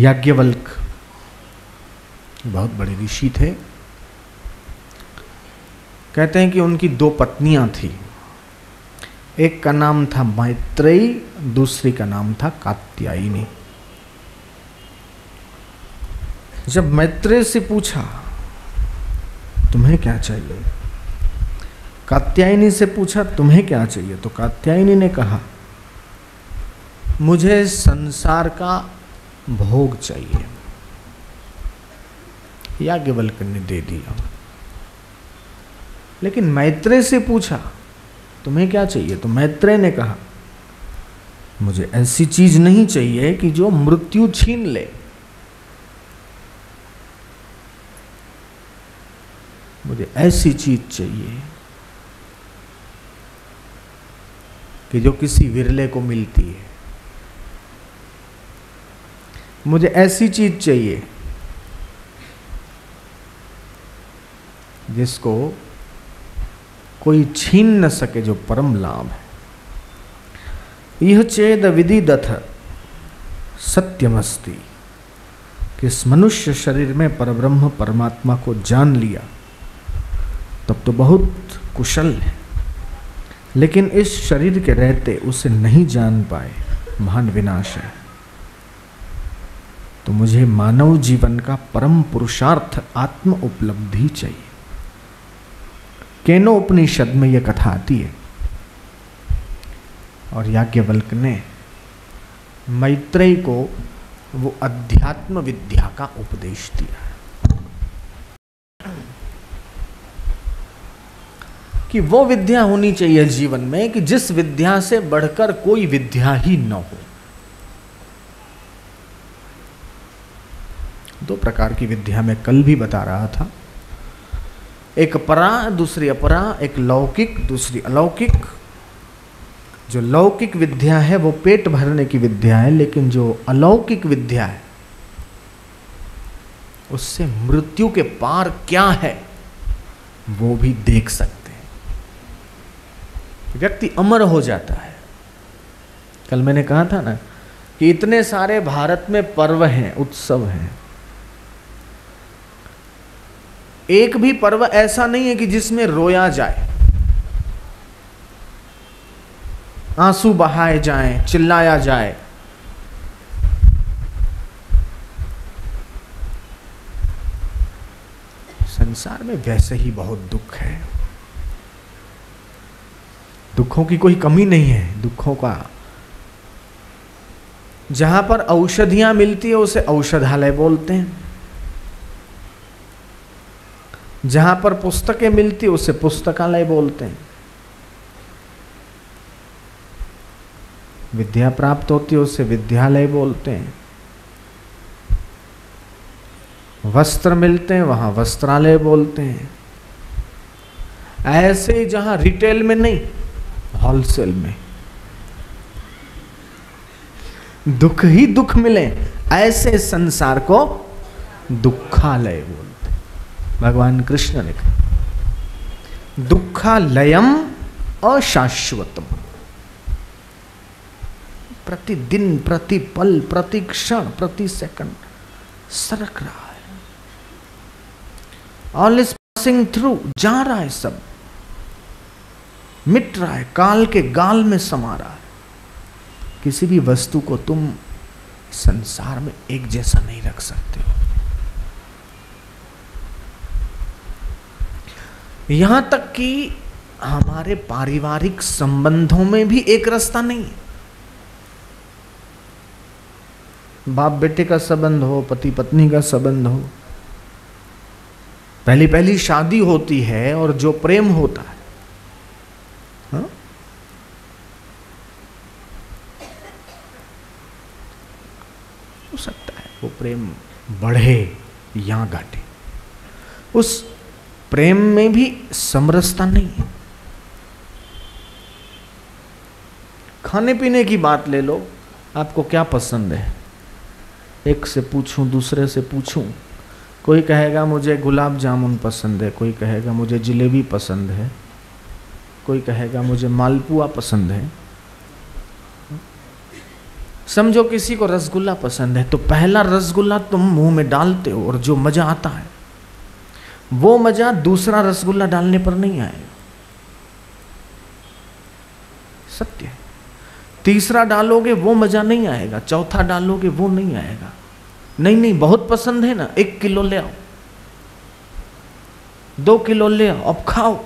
याज्ञवल्क बहुत बड़े ऋषि थे। कहते हैं कि उनकी 2 पत्नियां थी। एक का नाम था मैत्रेयी, दूसरी का नाम था कात्यायनी। जब मैत्रेय से पूछा तुम्हें क्या चाहिए, कात्यायनी से पूछा तुम्हें क्या चाहिए, तो कात्यायनी ने कहा मुझे संसार का भोग चाहिए। याज्ञवल्क्य ने दे दिया। लेकिन मैत्रेय से पूछा तुम्हें क्या चाहिए, तो मैत्रेय ने कहा मुझे ऐसी चीज नहीं चाहिए कि जो मृत्यु छीन ले। मुझे ऐसी चीज चाहिए कि जो किसी विरले को मिलती है। मुझे ऐसी चीज चाहिए जिसको कोई छीन न सके, जो परम लाभ है। यह चेद विदिदथ सत्यमस्ति, कि इस मनुष्य शरीर में परब्रह्म परमात्मा को जान लिया तब तो बहुत कुशल है, लेकिन इस शरीर के रहते उसे नहीं जान पाए, महान विनाश है। तो मुझे मानव जीवन का परम पुरुषार्थ आत्म उपलब्धि चाहिए। केनो उपनिषद में यह कथा आती है। और याज्ञवल्क्य ने मैत्रेय को वो अध्यात्म विद्या का उपदेश दिया कि वो विद्या होनी चाहिए जीवन में कि जिस विद्या से बढ़कर कोई विद्या ही न हो। 2 प्रकार की विद्या मैं कल भी बता रहा था, एक परा दूसरी अपरा, एक लौकिक दूसरी अलौकिक। जो लौकिक विद्या है वो पेट भरने की विद्या है, लेकिन जो अलौकिक विद्या है उससे मृत्यु के पार क्या है वो भी देख सकते हैं। व्यक्ति अमर हो जाता है। कल मैंने कहा था ना कि इतने सारे भारत में पर्व हैं, उत्सव हैं, एक भी पर्व ऐसा नहीं है कि जिसमें रोया जाए, आंसू बहाए जाएं, चिल्लाया जाए। संसार में वैसे ही बहुत दुख है, दुखों की कोई कमी नहीं है। दुखों का जहां पर औषधियां मिलती है उसे औषधालय बोलते हैं, जहां पर पुस्तकें मिलती है उसे पुस्तकालय बोलते हैं, विद्या प्राप्त होती है उसे विद्यालय बोलते हैं, वस्त्र मिलते हैं वहां वस्त्रालय बोलते हैं। ऐसे जहां रिटेल में नहीं, होलसेल में दुख ही दुख मिले, ऐसे संसार को दुखालय बोलते। भगवान कृष्ण ने कहा दुखालयम अशाश्वतम। प्रतिदिन, प्रति पल, प्रति क्षण, प्रति सेकंड सरक रहा है। ऑल इज पासिंग थ्रू, जा रहा है, सब मिट रहा है, काल के गाल में समा रहा है। किसी भी वस्तु को तुम संसार में एक जैसा नहीं रख सकते हो। यहां तक कि हमारे पारिवारिक संबंधों में भी एक रास्ता नहीं है। बाप बेटे का संबंध हो, पति पत्नी का संबंध हो, पहली पहली शादी होती है और जो प्रेम होता है, हाँ? हो सकता है वो प्रेम बढ़े या घटे, उस प्रेम में भी समरसता नहीं है। खाने पीने की बात ले लो, आपको क्या पसंद है? एक से पूछूं, दूसरे से पूछूं, कोई कहेगा मुझे गुलाब जामुन पसंद है, कोई कहेगा मुझे जलेबी पसंद है, कोई कहेगा मुझे मालपुआ पसंद है। समझो किसी को रसगुल्ला पसंद है तो पहला रसगुल्ला तुम मुंह में डालते हो और जो मजा आता है वो मजा दूसरा रसगुल्ला डालने पर नहीं आएगा। सत्य है। तीसरा डालोगे वो मजा नहीं आएगा, चौथा डालोगे वो नहीं आएगा। नहीं बहुत पसंद है ना, 1 किलो ले आओ, 2 किलो ले आओ, अब खाओ,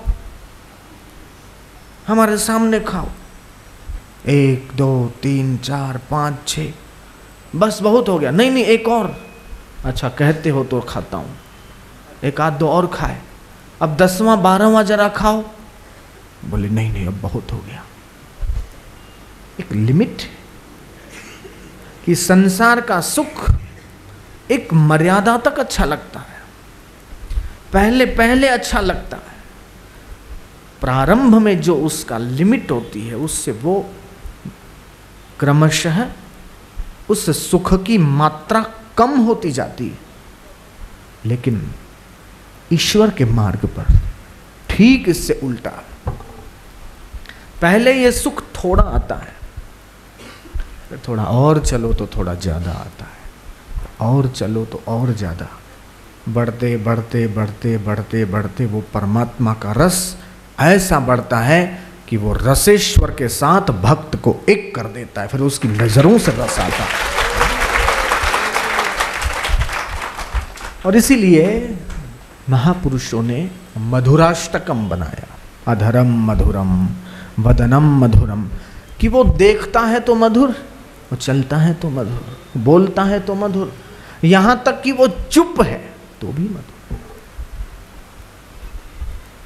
हमारे सामने खाओ। 1 2 3 4 5 6 बस बहुत हो गया। नहीं एक और। अच्छा कहते हो तो खाता हूं, 1 आध 2 और खाए। अब 10वां 12वां जरा खाओ। बोले नहीं अब बहुत हो गया। एक लिमिट कि संसार का सुख एक मर्यादा तक अच्छा लगता है, पहले अच्छा लगता है, प्रारंभ में जो उसका लिमिट होती है उससे वो क्रमशः उस सुख की मात्रा कम होती जाती है। लेकिन ईश्वर के मार्ग पर ठीक इससे उल्टा, पहले ये सुख थोड़ा आता है, फिर थोड़ा और चलो तो थोड़ा ज्यादा आता है, और चलो तो और ज्यादा, बढ़ते बढ़ते बढ़ते बढ़ते बढ़ते वो परमात्मा का रस ऐसा बढ़ता है कि वो रसेश्वर के साथ भक्त को एक कर देता है। फिर उसकी नजरों से रस आता है। और इसीलिए महापुरुषों ने मधुराष्टकम बनाया, अधरम मधुरम वदनम मधुरम, कि वो देखता है तो मधुर, वो चलता है तो मधुर, बोलता है तो मधुर, यहां तक कि वो चुप है तो भी मधुर।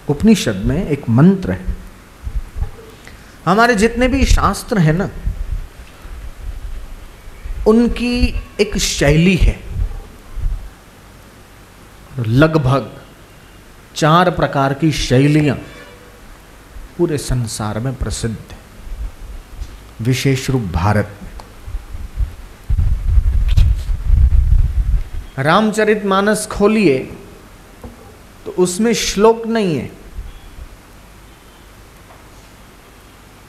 उपनिषद में एक मंत्र है, हमारे जितने भी शास्त्र हैं ना उनकी एक शैली है, लगभग 4 प्रकार की शैलियां पूरे संसार में प्रसिद्ध है, विशेष रूप भारत में। रामचरितमानस खोलिए तो उसमें श्लोक नहीं है।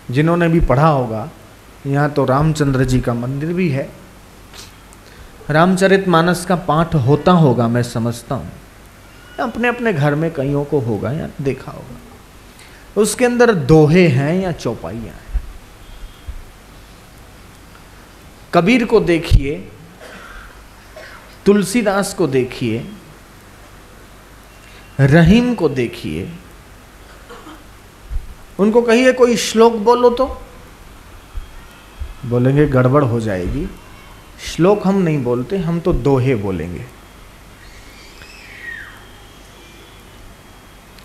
जिन्होंने भी पढ़ा होगा, यहाँ तो रामचंद्र जी का मंदिर भी है, रामचरितमानस का पाठ होता होगा मैं समझता हूँ, अपने अपने घर में कईयों को होगा या देखा होगा। उसके अंदर दोहे हैं या चौपाइयाँ हैं। कबीर को देखिए, तुलसीदास को देखिए, रहीम को देखिए, उनको कहिए कोई श्लोक बोलो तो बोलेंगे गड़बड़ हो जाएगी, श्लोक हम नहीं बोलते, हम तो दोहे बोलेंगे।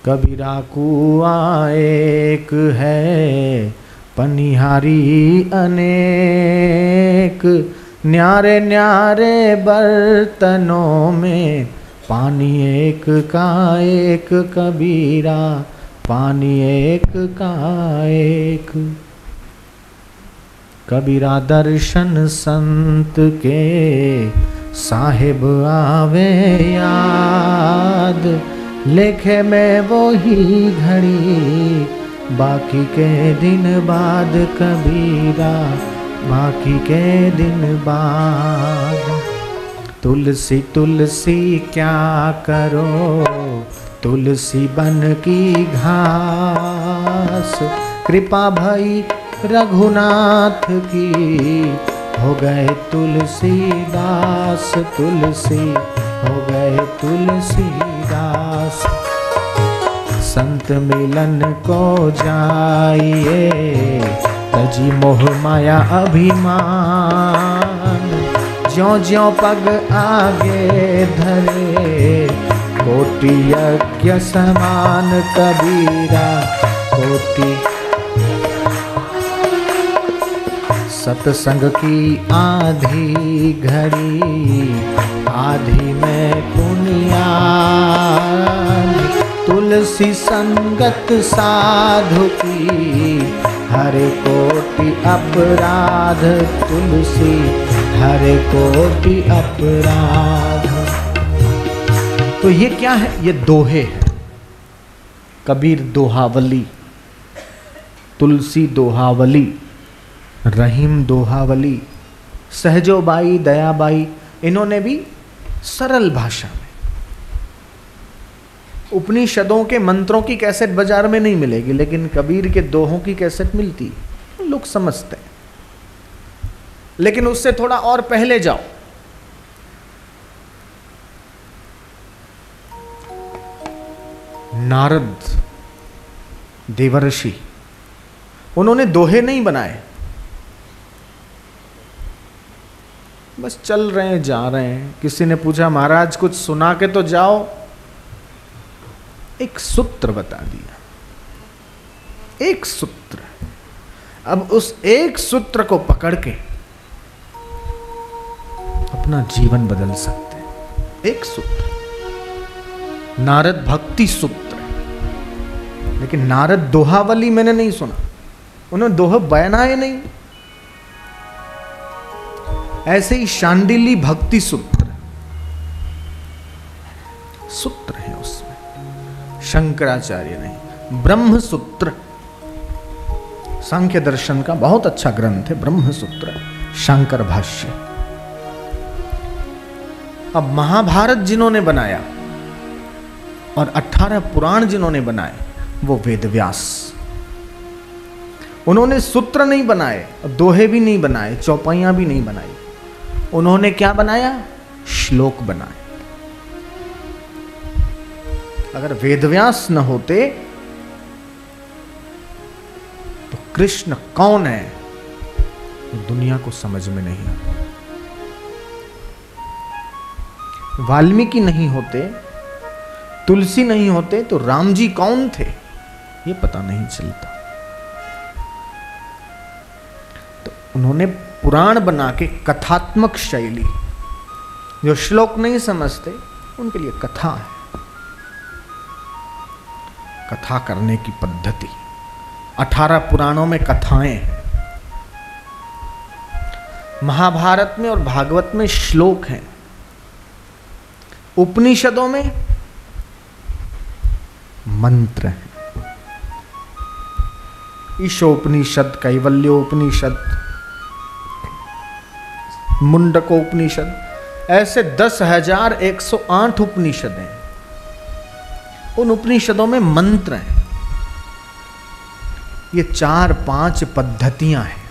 कबीरा कुआ एक है, पनिहारी अनेक, न्यारे न्यारे बर्तनों में पानी एक का एक, कबीरा पानी एक का एक। कबीरा दर्शन संत के साहिब आवे याद, लेखे में वो ही घड़ी बाकी के दिन बाद, कबीरा बाकी के दिन बाद। तुलसी तुलसी क्या करो, तुलसी बन की घास, कृपा भई रघुनाथ की, हो गए तुलसीदास, तुलसी हो गए तुलसीदास। संत मिलन को जाइए, तजी मोह माया अभिमान, ज्यों ज्यों पग आगे धरे, कोटि यज्ञ समान, कबीरा कोटि। सत्संग की आधी घड़ी, आधी में पुनियाद, तुलसी संगत साधु की, हरे कोटि अपराध, तुलसी हरे कोटि अपराध। तो ये क्या है? ये दोहे है। कबीर दोहावली, तुलसी दोहावली, रहीम दोहावली, सहजोबाई, दयाबाई, इन्होंने भी सरल भाषा में, उपनिषदों के मंत्रों की कैसेट बाजार में नहीं मिलेगी, लेकिन कबीर के दोहों की कैसेट मिलती है, लोग समझते हैं। लेकिन उससे थोड़ा और पहले जाओ, नारद देवर्षि, उन्होंने दोहे नहीं बनाए, बस चल रहे हैं, जा रहे हैं। किसी ने पूछा महाराज कुछ सुना के तो जाओ, एक सूत्र बता दिया, एक सूत्र। अब उस एक सूत्र को पकड़ के अपना जीवन बदल सकते हैं। एक सूत्र, नारद भक्ति सूत्र। लेकिन नारद दोहावली मैंने नहीं सुना, उन्होंने दोहा बनाए नहीं। ऐसे ही शांडिली भक्ति सूत्र, सूत्र है उसमें। शंकराचार्य नहीं, ब्रह्म सूत्र, सांख्य दर्शन का बहुत अच्छा ग्रंथ है ब्रह्म सूत्र, शंकर भाष्य। अब महाभारत जिन्होंने बनाया और 18 पुराण जिन्होंने बनाए वो वेदव्यास। उन्होंने सूत्र नहीं बनाए, दोहे भी नहीं बनाए, चौपाइयां भी नहीं बनाई। उन्होंने क्या बनाया? श्लोक बनाए। अगर वेदव्यास न होते तो कृष्ण कौन है दुनिया को समझ में नहीं आता। वाल्मीकि नहीं होते, तुलसी नहीं होते तो राम जी कौन थे ये पता नहीं चलता। तो उन्होंने पुराण बना के कथात्मक शैली, जो श्लोक नहीं समझते उनके लिए कथा है, कथा करने की पद्धति। 18 पुराणों में कथाएं हैं, महाभारत में और भागवत में श्लोक हैं, उपनिषदों में मंत्र हैं। ईशोपनिषद, कैवल्योपनिषद, मुंडकोपनिषद, ऐसे 10,108 उपनिषद हैं। उन उपनिषदों में मंत्र हैं। ये 4-5 पद्धतियां हैं।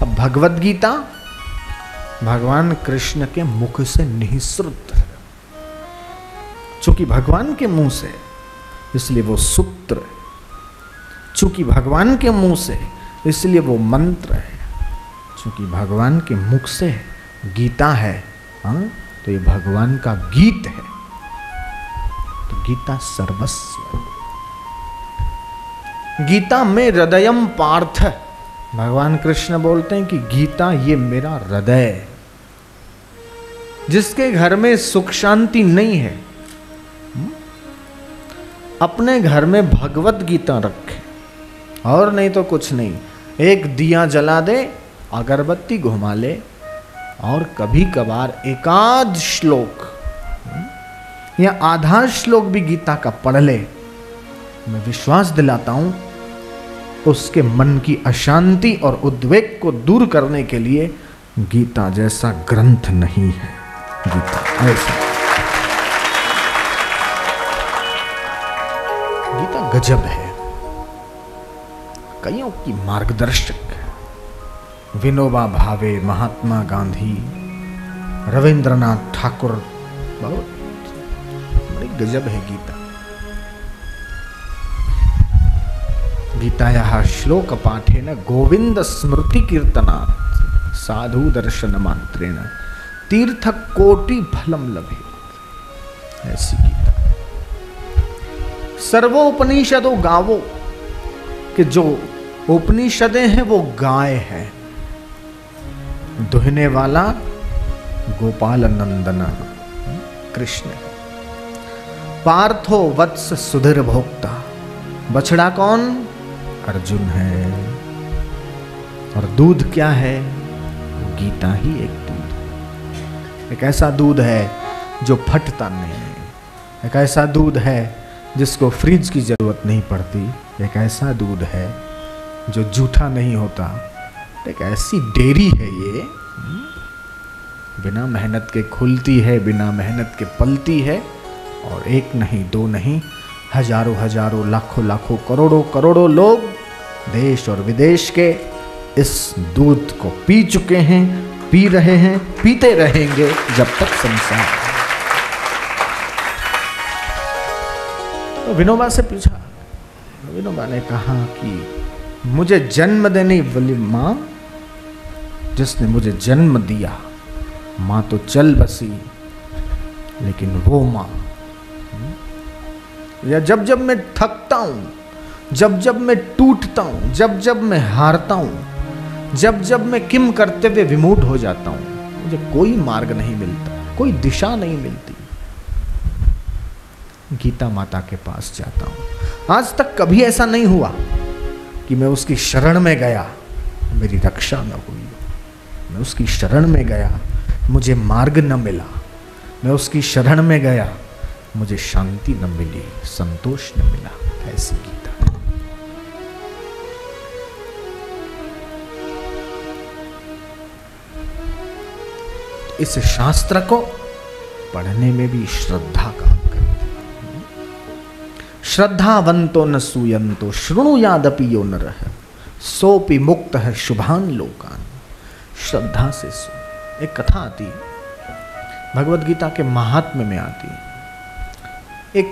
अब भगवद गीता भगवान कृष्ण के मुख से निःसृत है, चूंकि भगवान के मुंह से इसलिए वो सूत्र है, चूंकि भगवान के मुंह से इसलिए वो मंत्र है, चूंकि भगवान के मुख से गीता है, हाँ, तो ये भगवान का गीत है। तो गीता सर्वस्व। गीता में हृदयम पार्थ, भगवान कृष्ण बोलते हैं कि गीता ये मेरा हृदय है। जिसके घर में सुख शांति नहीं है, अपने घर में भगवत गीता रखे, और नहीं तो कुछ नहीं। एक दिया जला दे, अगरबत्ती घुमा ले, और कभी कभार एकाध श्लोक या आधा श्लोक भी गीता का पढ़ ले। मैं विश्वास दिलाता हूं उसके मन की अशांति और उद्वेग को दूर करने के लिए गीता जैसा ग्रंथ नहीं है। गीता ऐसा, गीता गजब है, कईयों की मार्गदर्शक है। विनोबा भावे, महात्मा गांधी, रविंद्रनाथ ठाकुर, बहुत बड़ी गजब है गीता। गीतायाः श्लोक पाठेन गोविंद स्मृति कीर्तनात् साधु दर्शन मात्रेण तीर्थ कोटि फलम लभेत। ऐसी गीता। सर्वोपनिषदो गावो, कि जो उपनिषदें हैं वो गाय है। दुहने वाला गोपाल नंदन कृष्ण। पार्थो वत्स सुधीर भोक्ता, बछड़ा कौन? अर्जुन है। और दूध क्या है? गीता ही एक दूध है। एक ऐसा दूध है जो फटता नहीं है, एक ऐसा दूध है जिसको फ्रिज की जरूरत नहीं पड़ती, एक ऐसा दूध है जो जूठा नहीं होता, एक ऐसी डेयरी है ये, बिना मेहनत के खुलती है, बिना मेहनत के पलती है, और एक नहीं दो नहीं हजारों हजारों लाखों लाखों करोड़ों करोड़ों लोग देश और विदेश के इस दूध को पी चुके हैं, पी रहे हैं, पीते रहेंगे जब तक संसार। तो विनोबा से पूछा, विनोबा ने कहा कि मुझे जन्म देने वाली माँ, जिसने मुझे जन्म दिया, माँ तो चल बसी, लेकिन वो माँ, या जब जब मैं थकता हूँ, जब जब मैं टूटता हूँ, जब जब मैं हारता हूँ, जब जब मैं किम करते हुए विमूढ़ हो जाता हूँ, मुझे कोई मार्ग नहीं मिलता, कोई दिशा नहीं मिलती, गीता माता के पास जाता हूँ। आज तक कभी ऐसा नहीं हुआ कि मैं उसकी शरण में गया, मेरी रक्षा न हुई। मैं उसकी शरण में गया, मुझे मार्ग न मिला। मैं उसकी शरण में गया, मुझे शांति न मिली, संतोष न मिला। ऐसी गीता। इस शास्त्र को पढ़ने में भी श्रद्धा काम करती है। श्रद्धावंतो न सूयंतो शृणुयादपि यो नरः सोपि मुक्तः शुभान लोकान। श्रद्धा से सुन। एक कथा आती है, भगवद गीता के महात्म्य में आती है। एक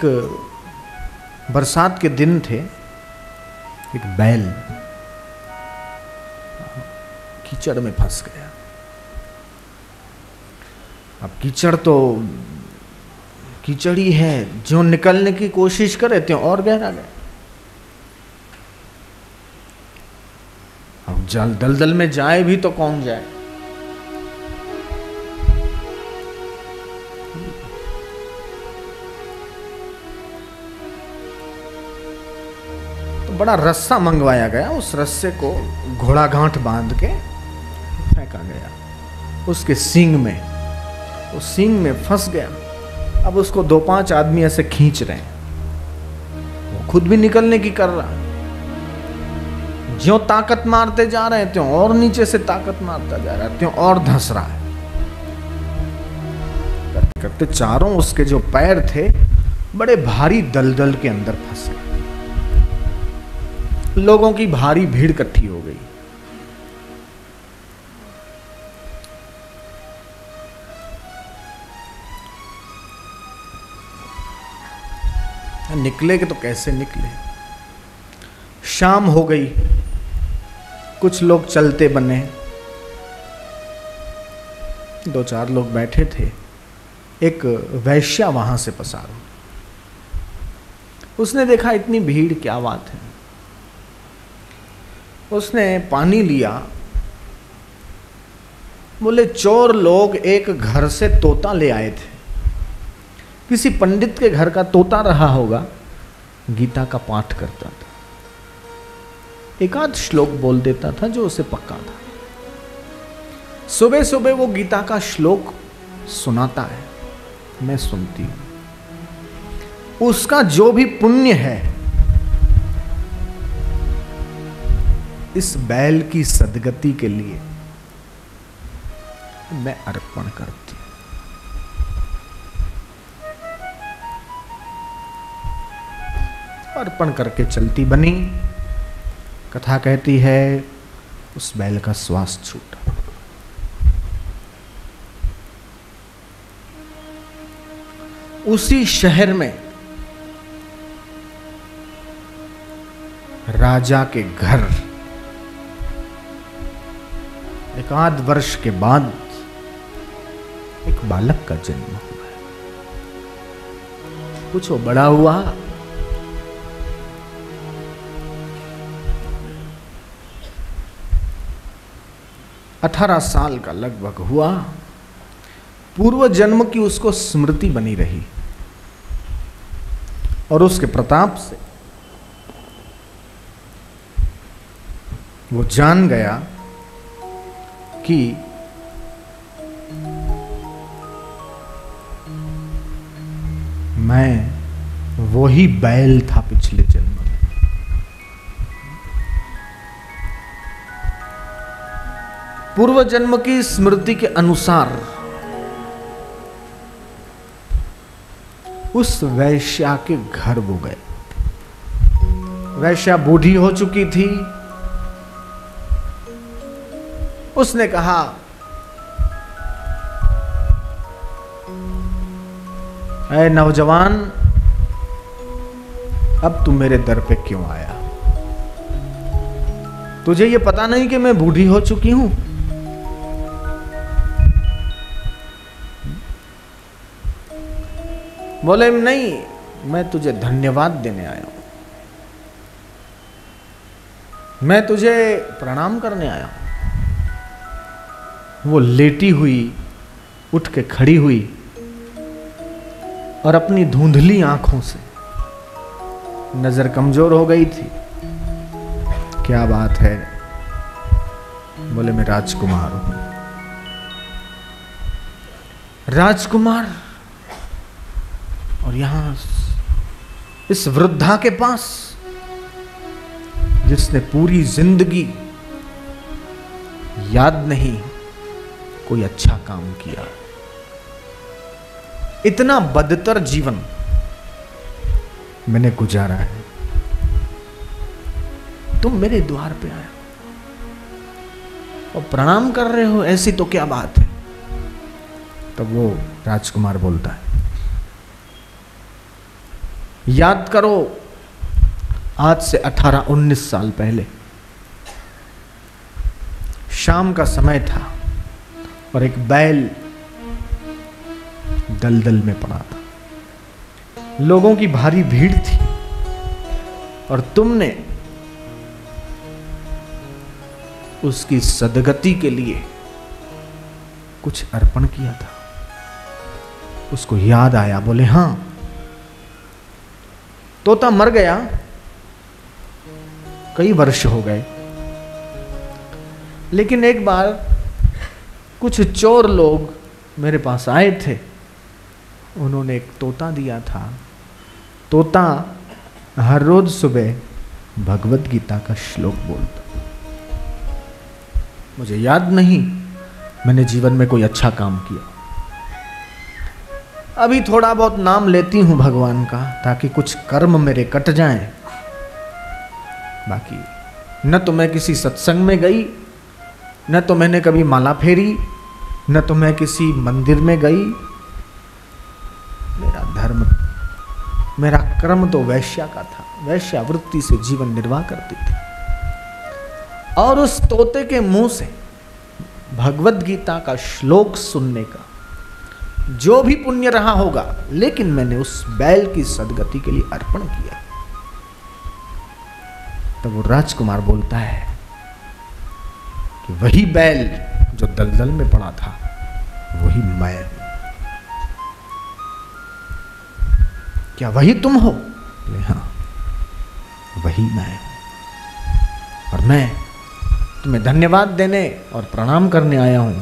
बरसात के दिन थे, एक बैल कीचड़ में फंस गया। अब कीचड़ तो कीचड़ ही है, जो निकलने की कोशिश करे त्यों और गहरा गया। अब जल दलदल में जाए भी तो कौन जाए। तो बड़ा रस्सा मंगवाया गया, उस रस्से को घोड़ा गांठ बांध के फेंका गया उसके सींग में। उस सींग में फंस गया। अब उसको 2-5 आदमी ऐसे खींच रहे हैं, वो खुद भी निकलने की कर रहा। ज्यों ताकत मारते जा रहे हैं त्यों और नीचे से ताकत मारता जा रहा है, त्यों और धंस रहा है। करते करते चारों उसके जो पैर थे बड़े भारी दलदल के अंदर फंस गए। लोगों की भारी भीड़ इकट्ठी हो गई। निकले कि तो कैसे निकले। शाम हो गई, कुछ लोग चलते बने, 2-4 लोग बैठे थे। एक वैश्या वहां से पसार हुई। उसने देखा इतनी भीड़, क्या बात है। उसने पानी लिया। बोले चोर लोग एक घर से तोता ले आए थे। किसी पंडित के घर का तोता रहा होगा, गीता का पाठ करता था, एकाध श्लोक बोल देता था जो उसे पक्का था। सुबह सुबह वो गीता का श्लोक सुनाता है, मैं सुनती हूं। उसका जो भी पुण्य है इस बैल की सदगति के लिए मैं अर्पण करती हूं। अर्पण करके चलती बनी। कथा कहती है उस बैल का श्वास छूटा। उसी शहर में राजा के घर एक आध वर्ष के बाद एक बालक का जन्म हुआ है। कुछ वो बड़ा हुआ, 18 साल का लगभग हुआ। पूर्व जन्म की उसको स्मृति बनी रही और उसके प्रताप से वो जान गया कि मैं वही बैल था पिछले जन्म में। पूर्व जन्म की स्मृति के अनुसार उस वैश्या के घर वो गए। वैश्या बूढ़ी हो चुकी थी। उसने कहा, ऐ नौजवान, अब तू मेरे दर पे क्यों आया? तुझे ये पता नहीं कि मैं बूढ़ी हो चुकी हूं? बोले, नहीं, मैं तुझे धन्यवाद देने आया हूं, मैं तुझे प्रणाम करने आया हूं। वो लेटी हुई उठ के खड़ी हुई और अपनी धुंधली आंखों से, नजर कमजोर हो गई थी। क्या बात है? बोले, मैं राजकुमार हूं। राजकुमार, और यहां इस वृद्धा के पास, जिसने पूरी जिंदगी याद नहीं कोई अच्छा काम किया, इतना बदतर जीवन मैंने गुजारा है, तुम मेरे द्वार पे आए और प्रणाम कर रहे हो, ऐसी तो क्या बात है? तब वो राजकुमार बोलता है, याद करो, आज से 18-19 साल पहले शाम का समय था और एक बैल दलदल में पड़ा था। लोगों की भारी भीड़ थी और तुमने उसकी सदगति के लिए कुछ अर्पण किया था। उसको याद आया। बोले, हां, तोता मर गया, कई वर्ष हो गए, लेकिन एक बार कुछ चोर लोग मेरे पास आए थे, उन्होंने एक तोता दिया था। तोता हर रोज सुबह भगवत गीता का श्लोक बोलता। मुझे याद नहीं मैंने जीवन में कोई अच्छा काम किया। अभी थोड़ा बहुत नाम लेती हूं भगवान का, ताकि कुछ कर्म मेरे कट जाएं। बाकी न तो मैं किसी सत्संग में गई, न तो मैंने कभी माला फेरी, न तो मैं किसी मंदिर में गई। मेरा धर्म, मेरा कर्म तो वैश्या का था। वैश्यावृत्ति से जीवन निर्वाह करती थी। और उस तोते के मुंह से भगवत गीता का श्लोक सुनने का जो भी पुण्य रहा होगा, लेकिन मैंने उस बैल की सदगति के लिए अर्पण किया। तब वो राजकुमार बोलता है कि वही बैल जो दलदल में पड़ा था, वही मैं हूं। क्या वही तुम हो? बोले, हां, वही मैं हूं। और मैं तुम्हें धन्यवाद देने और प्रणाम करने आया हूं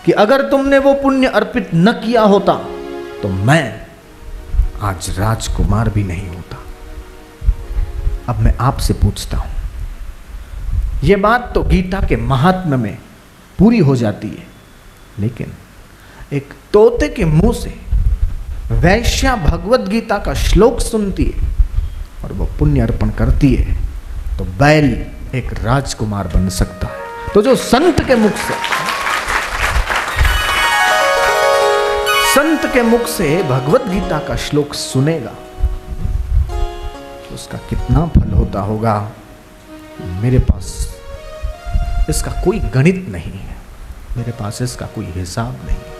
कि अगर तुमने वो पुण्य अर्पित न किया होता तो मैं आज राजकुमार भी नहीं होता। अब मैं आपसे पूछता हूं, ये बात तो गीता के महात्म्य में पूरी हो जाती है, लेकिन एक तोते के मुंह से वैश्या भगवत गीता का श्लोक सुनती है और वो पुण्य अर्पण करती है, तो बैल एक राजकुमार बन सकता है। तो जो संत के मुख से भगवत गीता का श्लोक सुनेगा, उसका कितना फल होता होगा, मेरे पास इसका कोई गणित नहीं है, मेरे पास इसका कोई हिसाब नहीं।